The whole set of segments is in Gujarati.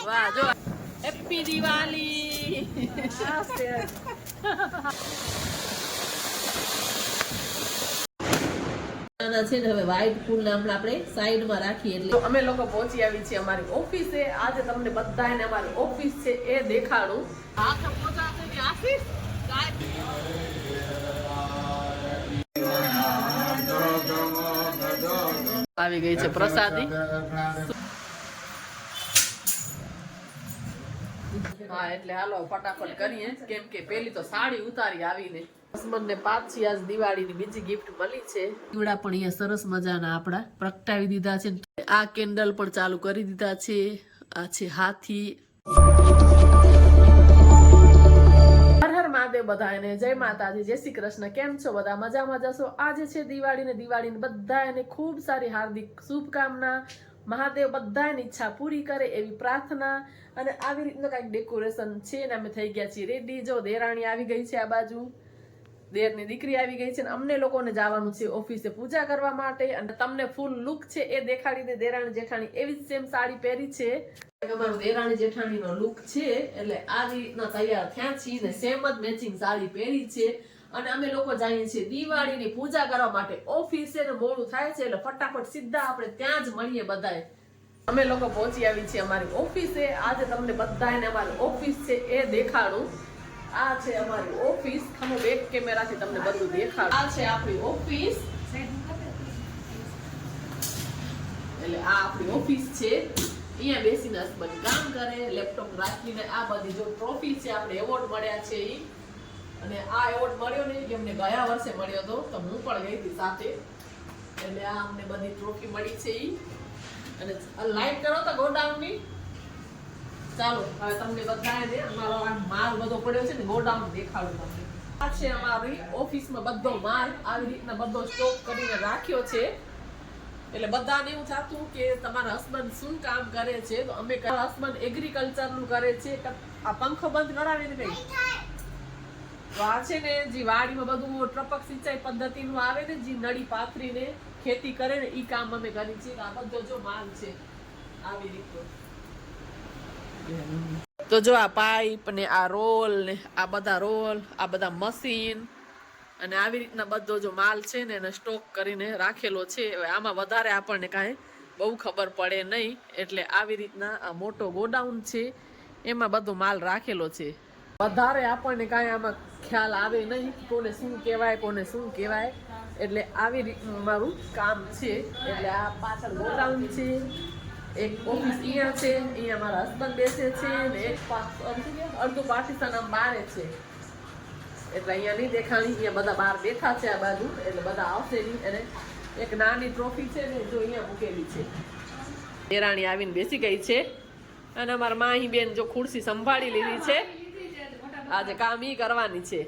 વાહ જો હેપી દિવાળી છે ને હવે વ્હાઈટ ફૂલ ને હમણાં આપણે સાઈડમાં રાખીએ એટલે અમે લોકો પહોંચી આવી છીએ અમારી ઓફિસે. આજે તમને બધાને અમારી ઓફિસ છે એ દેખાડું. આવી ગઈ છે પ્રસાદી. હા એટલે હાલો ફટાફટ કરીએ કેમ કે પેલી તો સાડી ઉતારી આવીને હસબન્ડ ને પાછી આજ દિવાળીની બીજી ગિફ્ટ મળી છે. દીવડા પણ અહીંયા સરસ મજાના આપડા પ્રગટાવી દીધા છે. આ કેન્ડલ પણ ચાલુ કરી દીધા છે. આ છે હાથી. હર હર મહાદેવ બધાને જય માતાજી, જય શ્રી કૃષ્ણ. કેમ છો બધા? મજામાં જશો. આજે છે દિવાળી ને દિવાળીને બધાને ખૂબ સારી હાર્દિક શુભકામના. મહાદેવ બધાની ઈચ્છા પૂરી કરે એવી પ્રાર્થના. અને આવી રીતનું કઈક ડેકોરેશન છે ને અમે થઈ ગયા છીએ રેડી. જો દેરાણી આવી ગઈ છે, આ બાજુ દેરની દીકરી આવી ગઈ છે ને અમને લોકોને જવાનું છે ઓફિસે પૂજા કરવા માટે. અને તમને ફૂલ લુક છે એ દેખાડીને દેરાણી જેઠાણી એવી સેમ સાડી પહેરી છે. અમારું દેરાણી જેઠાણી નો લુક છે એટલે આવી રીતના તૈયાર થયા છીએ ને સેમ જ મેચિંગ સાડી પહેરી છે. અને અમે લોકો જઈએ છીએ દિવાળીની પૂજા કરવા માટે ઓફિસે ને મોડું થાય છે એટલે ફટાફટ સીધા આપણે ત્યાં જ મળીએ બધાએ. અમે લોકો પહોંચી આવી છીએ અમારી ઓફિસે. આજે તમને બધાને અમારી ઓફિસ છે એ દેખાડું. આ છે અમારી ઓફિસ. હું બેક કેમેરાથી તમને બધું દેખાડું. આ છે આપણી ઓફિસ એટલે આ આપણી ઓફિસ છે. અહીંયા બેસીને હસબન્ડ કામ કરે, લેપટોપ રાખીને. આ બધી જો ટ્રોફી છે, આપણે એવોર્ડ મળ્યા છે ઈ. અને આ એવોર્ડ મળ્યો ને એ અમને ગયા વર્ષે મળ્યો હતો તો હું પણ ગઈ હતી સાથે. એટલે આ અમને બધી ટ્રોફી મળી છે ઈ. અને લાઈટ કરો તો ગોડાઉનની. ચાલો હવે તમને બધાને અમારો માલ બધો પડ્યો છે ને ગોડાઉન દેખાડું તમને. આ છે અમારી ઓફિસમાં બધો માલ આવી રીતના બધો સ્ટોક કરીને રાખ્યો છે. એટલે બધાને એવું થતું કે તમારા હસબન્ડ શું કામ કરે છે તો અમે હસબન્ડ એગ્રીકલ્ચર નું કરે છે. આ પંખો બંધ કરાવીને કઈ તો આ છે ને જે વાડીમાં બધું ટપક સિંચાઈ પદ્ધતિનું આવે ને જે નળી પાથરીને ખેતી કરે ને ઈ કામ અમે કરી છીએ. આ બધો જો માલ છે આવી રીતનો. તો જો આ પાઇપ ને આ રોલ ને આ બધા મશીન અને આવી રીતના બધો જો માલ છે ને એને સ્ટોક કરીને રાખેલો છે. હવે આમાં વધારે આપણને કાંઈ બહુ ખબર પડે નહીં એટલે આવી રીતના આ મોટો ગોડાઉન છે એમાં બધો માલ રાખેલો છે. વધારે આપણને કાંઈ આમાં ખ્યાલ આવે નહીં કોને શું કહેવાય એટલે આવી રીતનું મારું કામ છે. એટલે આ પાછળ ગોડાઉન છે. એક ઓફિસ અહીંયા છે, અહીંયા મારા હસબન્ડ બેસે છે ને એક અડધું પાર્ટીશન આમ બારે છે એટલે અહીંયા નહીં દેખાણી. અહીંયા બધા બહાર બેઠા છે આ બાજુ એટલે બધા આવશે નહીં. અને એક નાની ટ્રોફી છે ને જો અહીંયા મૂકેલી છે. દેરાણી આવીને બેસી ગઈ છે અને અમારા માહી બેન જો ખુરશી સંભાળી લીધી છે. આજે કામ ઈ કરવાની છે.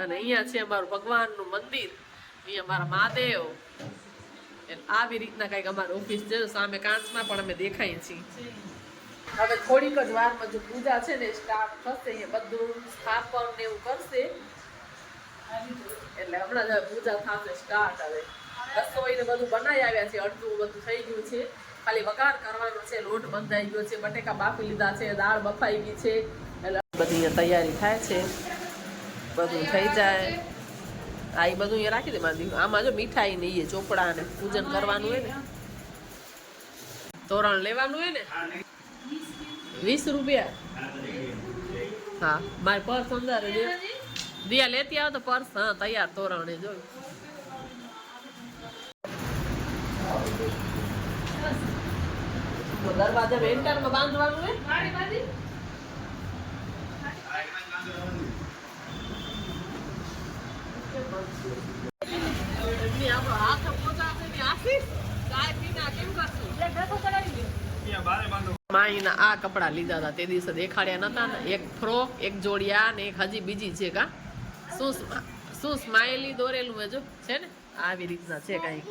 અને અહીંયા છે અમારું ભગવાનનું મંદિર, અહીંયા મારા મહાદેવ. આવી રીતના કઈક અમારી ઓફિસ છે. સામે કાચમાં પણ અમે દેખાઈએ છીએ. હવે થોડીક જ વારમાં જો પૂજા છે ને સ્ટાર્ટ થશે. અહીંયા બધું સ્થાપન ને એવું કરશે એટલે હમણાં જ પૂજા થશે સ્ટાર્ટ. હવે રસોઈ ને બધું બનાવી આવ્યા છે, અડધું બધું થઈ ગયું છે. ખાલી વઘાર કરવાનો છે, લોટ બંધાઈ ગયો છે, બટેકા બાફી લીધા છે, દાળ બફાઈ ગઈ છે એટલે બધી તૈયારી થાય છે. બધું થઈ જાય આ એ બધું અહીંયા રાખી દે બાંધી. આમાં જો મીઠાઈ ને એ ચોપડા ને પૂજન કરવાનું હોય ને તોરણ લેવાનું હોય ને 20 રૂપિયા. હા મારે પર્સ અંદર દિયા લેતી આવો તો પર્સ. હા તૈયાર તોરણ જોયું. દરવાજા એન્ટરમાં બાંધવાનું હોય. માહીના આ કપડા લીધા હતા તે દિવસે દેખાડ્યા નતા ને. એક ફ્રોક, એક જોડિયા ને એક હજી બીજી છે. કા શું સ્માઇલી દોરેલું જો છે ને આવી રીતના છે કઈ.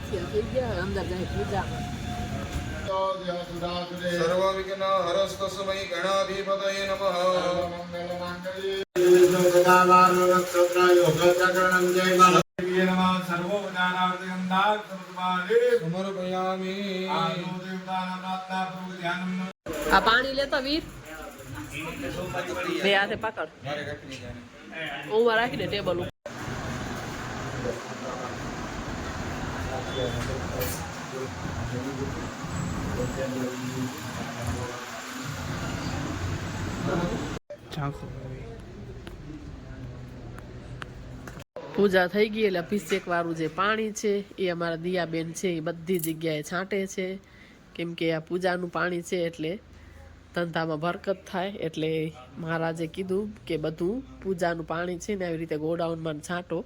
પગથિયા થઈ ગયા અંદર જાય પૂજામાં સર્વ વિઘ્ન હરસ્તસ્મૈ ગણાધિપતયે નમઃ સમર્પયામિ આ પાણી લેતો વીર બે હાથે પકડ ઉભા રાખી દે ટેબલ ઉપર પૂજા થઈ ગઈ એટલે અભિષેક વાળું જે પાણી છે એ અમારા દિયાબેન છે એ બધી જગ્યાએ છાંટે છે કેમ કે આ પૂજાનું પાણી છે એટલે ધંધામાં બરકત થાય એટલે મહારાજે કીધું કે બધું પૂજાનું પાણી છે ને આવી રીતે ગોડાઉનમાં છાંટો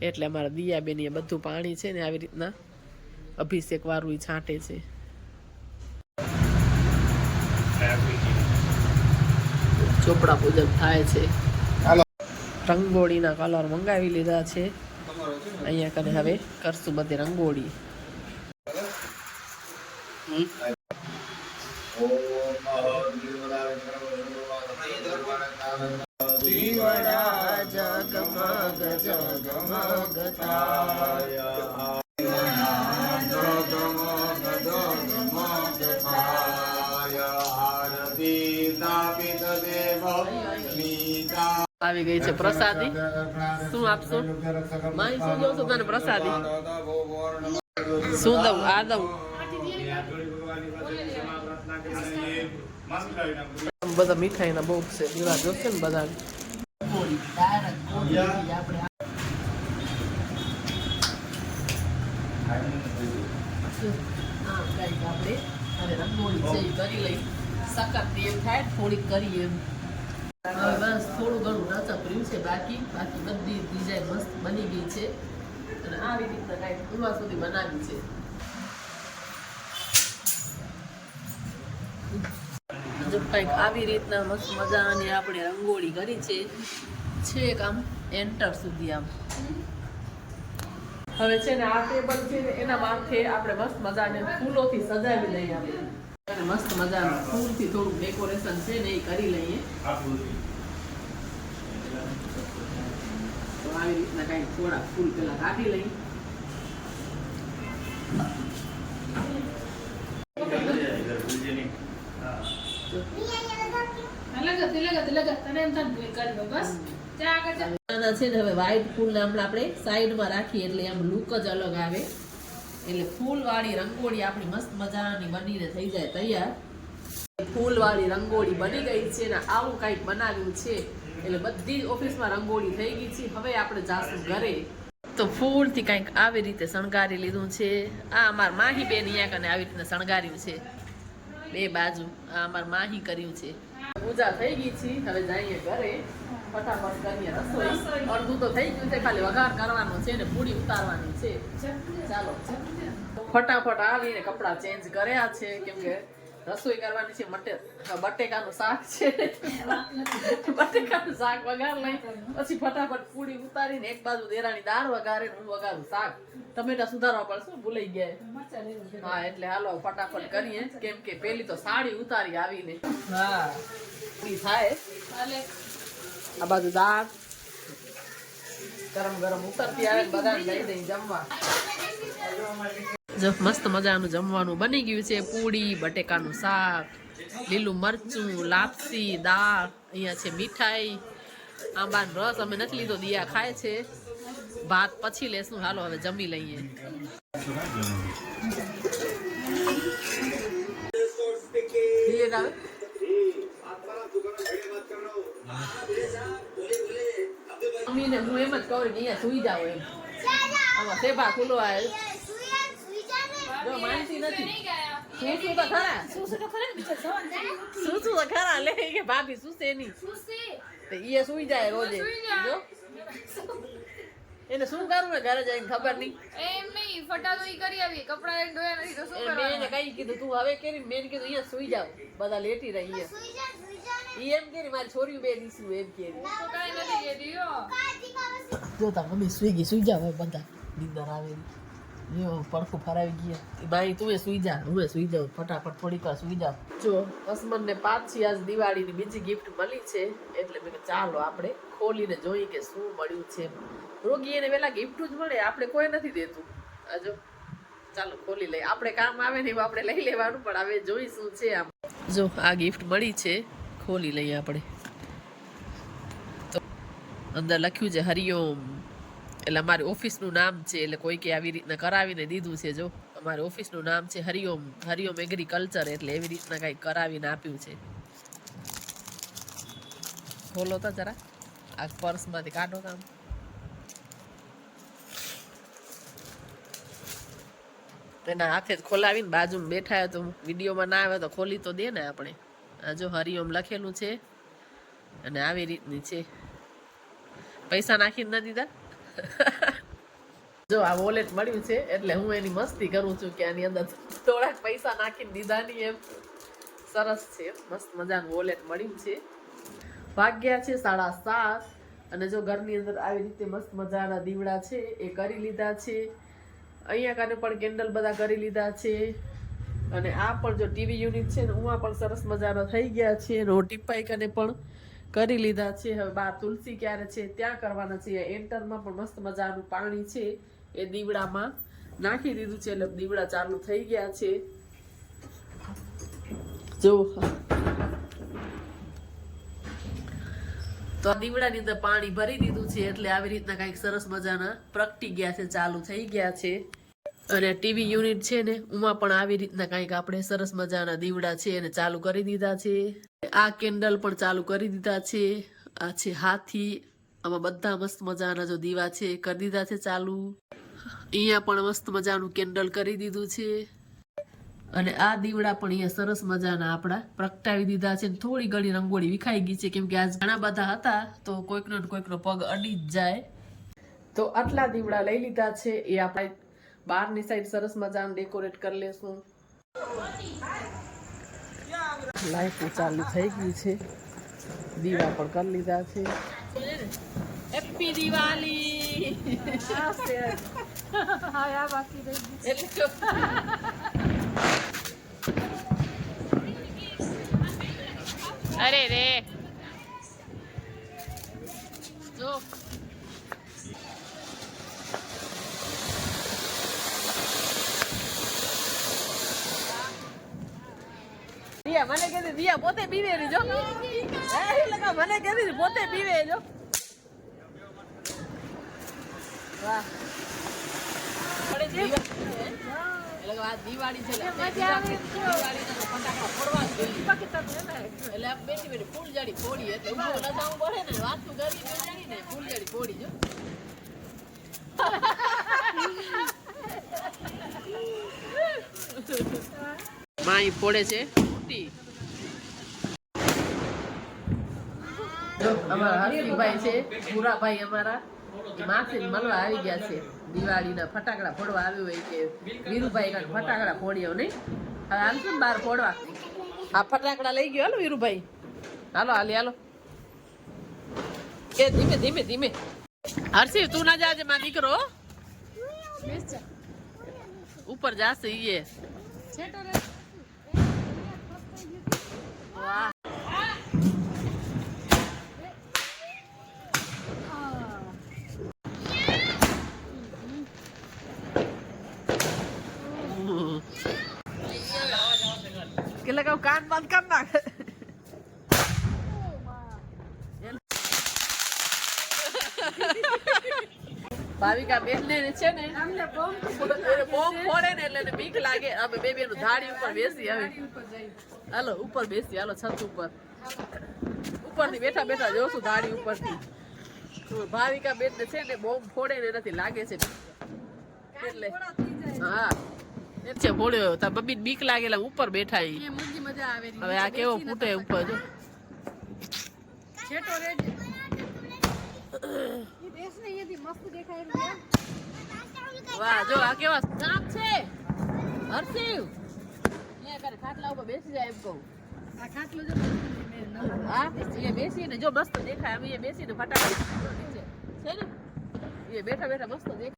એટલે અમારા દિયાબેન એ બધું પાણી છે ને આવી રીતના અભિષેક વાળું છાંટે છે ચોપડા પૂજન થાય છે રંગોળીના કલર મંગાવી લીધા છે અહીંયા કને હવે કરશું બધી રંગોળી દીવડા જગમગ જગમગ થાય આવી ગઈ છે પ્રસાદી શું આપશો માય શું જોઉં છું તને પ્રસાદી શું દઉં આ દઉં બધા મીઠાઈના બોક્સ છે દીવા જોશે ને બધા રંગોળી છે એ કરી લઈ સખત એમ થાય થોડીક કરી એમ બસ થોડું ઘણું ટચઅપ રહ્યું છે બાકી બધી ડિઝાઇન મસ્ત બની ગઈ છે અને આવી રીતના કાંઈક પૂર્વા સુધી બનાવી છે જો કંઈક આવી રીતના મસ્ત મજાની આપણે રંગોળી કરી છે છેક આમ એન્ટર સુધી આમ હવે છે ને આ ટેબલ છે ને એના માથે આપણે મસ્ત મજાને ફૂલોથી સજાવી લઈએ આપણે અને મસ્ત મજાનું ફૂલથી થોડું ડેકોરેશન છે ને એ કરી લઈએ તો આવી રીતના કઈ થોડા ફૂલ પેલા કાઢી લઈએ છે ને હવે વ્હાઈટ ફૂલને આપણે સાઈડમાં રાખીએ એટલે આમ લુક જ અલગ આવે એટલે ફૂલવાળી રંગોળી આપણી મસ્ત મજાની બનીને થઈ જાય તૈયાર ફૂલવાળી રંગોળી બની ગઈ છે ને આવું કંઈક બનાવ્યું છે એટલે બધી જ ઓફિસમાં રંગોળી થઈ ગઈ છે હવે આપણે જાશું ઘરે તો ફૂલથી કંઈક આવી રીતે શણગારી લીધું છે આ અમારા માહી બેન અહીંયા કને આવી રીતે શણગાર્યું છે બે બાજુ આ અમારા માહી કર્યું છે પૂજા થઈ ગઈ છે હવે જઈએ ઘરે ફટાફટ કરીએ રસોઈ અડધું તો થઈ ગયું છે ખાલી વઘાર કરવાનો છે ને પૂરી ઉતારવાની છે ચાલો ફટાફટ આવીને કપડાં ચેન્જ કર્યા છે કેમ કે રસોઈ કરવાની છે બટેકાનું શાક છે બટેકાનું શાક વઘાર લઈ પછી ફટાફટ પૂરી ઉતારીને એક બાજુ દેરાણી દાળ વઘારે હું વઘારું શાક ટમેટા સુધારવા પડશે ભૂલાઈ ગયા હા એટલે હાલો ફટાફટ કરીએ કેમ કે પેલી તો સાડી ઉતારી આવીને હા પૂરી થાય આ બાજુ દાળ ગરમ ગરમ ઉતરતી આવે બધાને લઈ દઈ જમવા જો મસ્ત મજાનું જમવાનું બની ગયું છે પૂરી બટેકાનું શાક લીલું મરચું લાપસી દાળ અહીંયા છે મીઠાઈ આંબાનો રસ અમે નથી લીધો દિયા ખાય છે ભાત પછી લેશું હાલો હવે જમી લઈએ મમ્મીને હું એમ જ કહું અહીંયા સુઈ જાવ એમ આમાં સેબા ખુલ્લો આવે જો માનતી નથી શું તો ખરા શું તો ખરા લે કે ભાભી શું છે નહીં તો એ સુઈ જાય રોજે જો એને શું કરવું ને ઘરે જઈને ખબર નહીં એમ નહીં ફટાતો ઈ કરી આવી કપડા લઈને ધોયા નથી તો શું કરવાનું મેં એને કઈ કીધું તું હવે કેરી મેં કીધું અહીંયા સુઈ જાવ બધા લેટી રહી ઈ એમ કેરી મારી છોરીઓ બે દીસું એમ કેરી તો કાઈ નથી કેતી હો જો તા મમ્મી સુઈ ગઈ સુઈ જાવ હવે બધા નીંદર આવે જો પડખું ફરાવી ગયા ભાઈ તું સુઈ જા હું સુઈ જાઉં ફટાફટ થોડીક વાર સુઈ જાઉં જો અસમન ને પાછી આજ દિવાળીની બીજી ગિફ્ટ મળી છે એટલે મેં કીધું ચાલો આપણે ખોલીને જોઈએ કે શું મળ્યું છે રોગી એને પેલા ગિફ્ટ જ મળે આપણે કોઈ નથી દેતું આ જો ચાલો ખોલી લઈએ આપણે કામ આવે ને એવું આપણે લઈ લેવાનું પણ હવે જોઈ શું છે આમ જો આ ગિફ્ટ મળી છે ખોલી લઈએ આપણે તો અંદર લખ્યું છે હરિઓમ એટલે અમારી ઓફિસનું નામ છે એટલે કોઈ કે આવી રીતના કરાવીને દીધું છે જો અમારી ઓફિસનું નામ છે હરિઓમ હરિઓમ એગ્રીકલ્ચર એટલે એવી રીતના કંઈક કરાવીને આપ્યું છે ખોલો તો જરા આ પર્સમાંથી કાઢો કામ એના હાથે જ ખોલાવીને બાજુમાં બેઠા તો વિડીયોમાં ના આવે તો ખોલી તો દે ને આપણે આ જો હરિઓમ લખેલું છે અને આવી રીતની છે પૈસા નાખીને ન દીધા જો આ વોલેટ મળ્યું છે એટલે હું એની મસ્તી કરું છું કે આની અંદર થોડાક પૈસા નાખીને દીધા નહીં એમ સરસ છે મસ્ત મજાનું વોલેટ મળ્યું છે વાગ્યા છે 7:30 અને જો ઘરની અંદર આવી રીતે મસ્ત મજાના દીવડા છે એ કરી લીધા છે અહીંયા કાને પણ કેન્ડલ બધા કરી લીધા છે અને આ પણ જો ટીવી યુનિટ છે ને ઉમાં પણ સરસ મજાનો થઈ ગયા છે રોટીપાઈ કને પણ કરી લીધા છે હવે બહાર તુલસી ક્યારે છે ત્યાં કરવાના છે એન્ટરમાં પણ મસ્ત મજાનું પાણી છે એ દીવડામાં નાખી દીધું છે એટલે દીવડા ચાલુ થઈ ગયા છે જો તો આ દીવડાની અંદર પાણી ભરી દીધું છે એટલે આવી રીતના કંઈક સરસ મજાના પ્રગટી ગયા છે ચાલુ થઈ ગયા છે અને ટીવી યુનિટ છે ને ઉમાં પણ આવી રીતના કંઈક આપણે સરસ મજાના દીવડા છે એને ચાલુ કરી દીધા છે આ કેન્ડલ પણ ચાલુ કરી દીધા છે આ છે હાથી આમાં બધા મસ્ત મજાના જો દીવા છે કરી દીધા છે ચાલુ અહીંયા પણ મસ્ત મજાનું કેન્ડલ કરી દીધું છે અને આ દીવડા પણ અહીંયા સરસ મજાના આપણા પ્રગટાવી દીધા છે થોડી ઘણી રંગોળી વિખાઈ ગઈ છે કેમ કે આજ ઘણા બધા હતા તો કોઈકનો પગ અડી જ જાય તો આટલા દીવડા લઈ લીધા છે એ આપણે બહારની સાઈડ સરસ મજાનું ડેકોરેટ કરી લેશું લાઈટ ચાલુ થઈ ગઈ છે દીવા પણ કરી લીધા છે હેપી દિવાળી હા બાકી રહી અરે રે જો દિયા મને કહે દિયા પોતે પીવે રી જો લગા મને કહે પોતે પીવે જો વાહ પડે છે એટલે આ દિવાળી છે દિવાળીના ફટાકડા ફોડવા જોઈએ એટલે આ બેટી ફૂલઝડી ફોડી એટલે ઉભો લગાવવું પડે ને વાતું કરી બેસાડી ને ફૂલઝડી ફોડી જો માઈ ફોડે છે ફૂટી જો અમારા હર્ષિભાઈ છે ભૂરાભાઈ અમારા માથે મળવા આવી ગયા છે દિવાળીના ફટાકડા ફોડવા આવ્યું હોય કે વીરુભાઈ કાંઈ ફટાકડા ફોડ્યો નહીં હવે હાલશું ને બહાર ફોડવા આ ફટાકડા લઈ ગયો હાલો વીરુભાઈ હાલો હાલો એ ધીમે ધીમે ધીમે હર્ષિવ તું ના જાજે માં દીકરો ઉપર જાશે ઈએ વાહ કે લગાવ કાન બંધ કર નાખ ભાવિકા બેન ને છે ને બોમ્બ ફોડે ને એટલે બીક લાગે અમે બે બેનું ધાડી ઉપર બેસી હવે હાલો ઉપર બેસી હાલો છત ઉપર ઉપરથી બેઠા બેઠા જોશું ધાડી ઉપરથી ભાવિકા બેન ને છે ને બોમ્બ ફોડે ને એનાથી લાગે છે એટલે હા એ છે ફોડ્યો તાર મમ્મી બીક લાગેલા ઉપર બેઠા હવે આ કેવો ફૂટે ઉપર જો છેટો રેડ ઈ દેશ ને અહીંયાથી મસ્ત દેખાય રહ્યું વાહ જો આ કેવા સાપ છે હર્ષિવ અહીંયા કરે ખાટલા ઉપર બેસી જાય એમ કહું આ ખાટલો જો હા એ બેસીને જો મસ્ત દેખાય અમે એ બેસીને ફટાકડા છે ને એ બેઠા બેઠા મસ્ત દેખાય